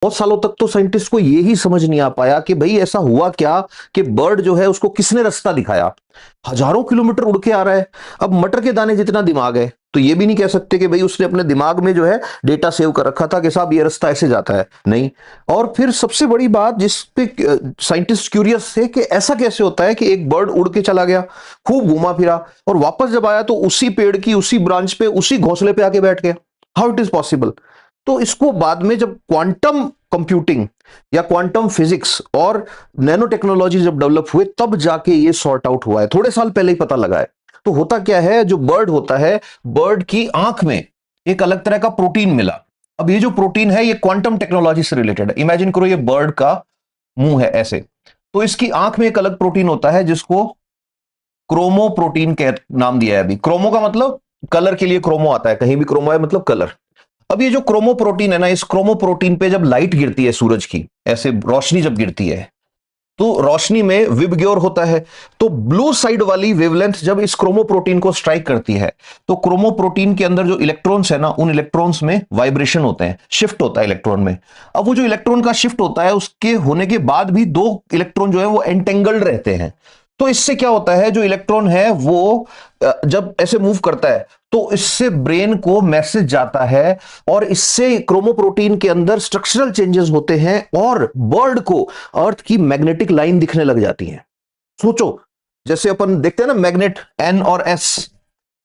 बहुत सालों तक तो साइंटिस्ट को ये ही समझ नहीं आ पाया कि भाई ऐसा हुआ क्या कि बर्ड जो है उसको किसने रास्ता दिखाया। हजारों किलोमीटर उड़ के आ रहा है। अब मटर के दाने जितना दिमाग है तो ये भी नहीं कह सकते कि भाई उसने अपने दिमाग में जो है डेटा सेव कर रखा था कि साहब ये रास्ता ऐसे जाता है, नहीं। और फिर सबसे बड़ी बात जिस पे साइंटिस्ट क्यूरियस थे कि ऐसा कैसे होता है कि एक बर्ड उड़ के चला गया, खूब घूमा फिरा, और वापस जब आया तो उसी पेड़ की उसी ब्रांच पे उसी घोंसले पे आके बैठ गया। How it is possible? तो इसको बाद में जब क्वांटम कंप्यूटिंग या क्वांटम फिजिक्स और नैनो टेक्नोलॉजी जब डेवलप हुए तब जाके ये सॉर्ट आउट हुआ है, थोड़े साल पहले ही पता लगा है। तो होता क्या है, जो बर्ड होता है, बर्ड की आंख में एक अलग तरह का प्रोटीन मिला। अब ये जो प्रोटीन है ये क्वांटम टेक्नोलॉजी से रिलेटेड है। इमेजिन करो ये बर्ड का मुंह है ऐसे, तो इसकी आंख में एक अलग प्रोटीन होता है जिसको क्रोमो प्रोटीन के नाम दिया है। अभी क्रोमो का मतलब कलर के लिए क्रोमो आता है, कहीं भी क्रोमो है मतलब कलर। अब ये जो क्रोमो प्रोटीन है ना, इस क्रोमो प्रोटीन पे जब लाइट गिरती है सूरज की, ऐसे रोशनी जब गिरती है तो रोशनी में विबग्योर होता है। तो ब्लू साइड वाली वेवलेंथ जब इस क्रोमो प्रोटीन को स्ट्राइक करती है तो क्रोमो प्रोटीन के अंदर जो इलेक्ट्रॉन्स है ना, उन इलेक्ट्रॉन्स में वाइब्रेशन होते हैं, शिफ्ट होता है इलेक्ट्रॉन में। अब वो जो इलेक्ट्रॉन का शिफ्ट होता है उसके होने के बाद भी दो इलेक्ट्रॉन जो है वो एंटेंगल्ड रहते हैं। तो इससे क्या होता है, जो इलेक्ट्रॉन है वो जब ऐसे मूव करता है तो इससे ब्रेन को मैसेज जाता है, और इससे क्रोमोप्रोटीन के अंदर स्ट्रक्चरल चेंजेस होते हैं और बर्ड को अर्थ की मैग्नेटिक लाइन दिखने लग जाती है। सोचो, जैसे अपन देखते हैं ना मैग्नेट एन और एस,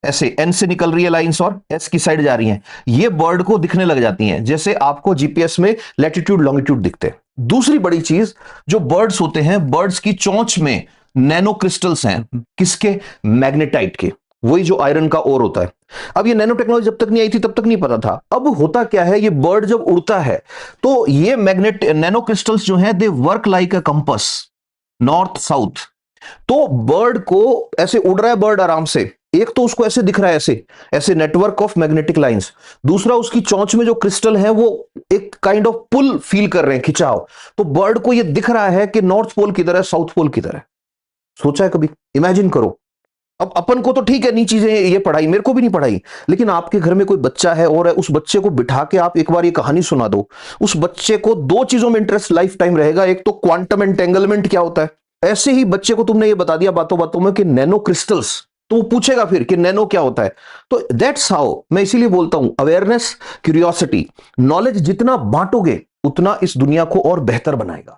ऐसे एन से निकल रही है लाइंस और एस की साइड जा रही हैं, ये बर्ड को दिखने लग जाती हैं जैसे आपको जीपीएस में लैटिट्यूड लॉन्गिट्यूड दिखते हैं। दूसरी बड़ी चीज, जो बर्ड्स होते हैं, बर्ड्स की चोंच में नैनो क्रिस्टल्स हैं। किसके? मैग्नेटाइट के, वही जो आयरन का ओर होता है। अब ये नैनो टेक्नोलॉजी जब तक नहीं आई थी तब तक नहीं पता था। अब होता क्या है, ये बर्ड जब उड़ता है तो ये मैग्नेट नैनो क्रिस्टल्स जो हैं they work like a compass, north south. तो बर्ड को ऐसे उड़ रहा है बर्ड आराम से, एक तो उसको ऐसे दिख रहा है ऐसे ऐसे नेटवर्क ऑफ मैग्नेटिक लाइंस, दूसरा उसकी चोंच में जो क्रिस्टल है वो एक काइंड ऑफ पुल फील कर रहे हैं, खिंचाव। तो बर्ड को ये दिख रहा है कि नॉर्थ पोल किधर है, साउथ पोल किधर है। सोचा है कभी? इमेजिन करो। अब अपन को तो ठीक है नहीं चीजें ये पढ़ाई, मेरे को भी नहीं पढ़ाई, लेकिन आपके घर में कोई बच्चा है और उस बच्चे को बिठा के आप एक बार ये कहानी सुना दो, उस बच्चे को दो चीजों में इंटरेस्ट लाइफ टाइम रहेगा। एक तो क्वांटम एंटेंगलमेंट क्या होता है, ऐसे ही बच्चे को तुमने ये बता दिया बातों बातों में कि नैनो क्रिस्टल्स, तो वो पूछेगा फिर कि नैनो क्या होता है। तो दैट्स हाउ, मैं इसीलिए बोलता हूं अवेयरनेस, क्यूरियोसिटी, नॉलेज जितना बांटोगे उतना इस दुनिया को और बेहतर बनाएगा।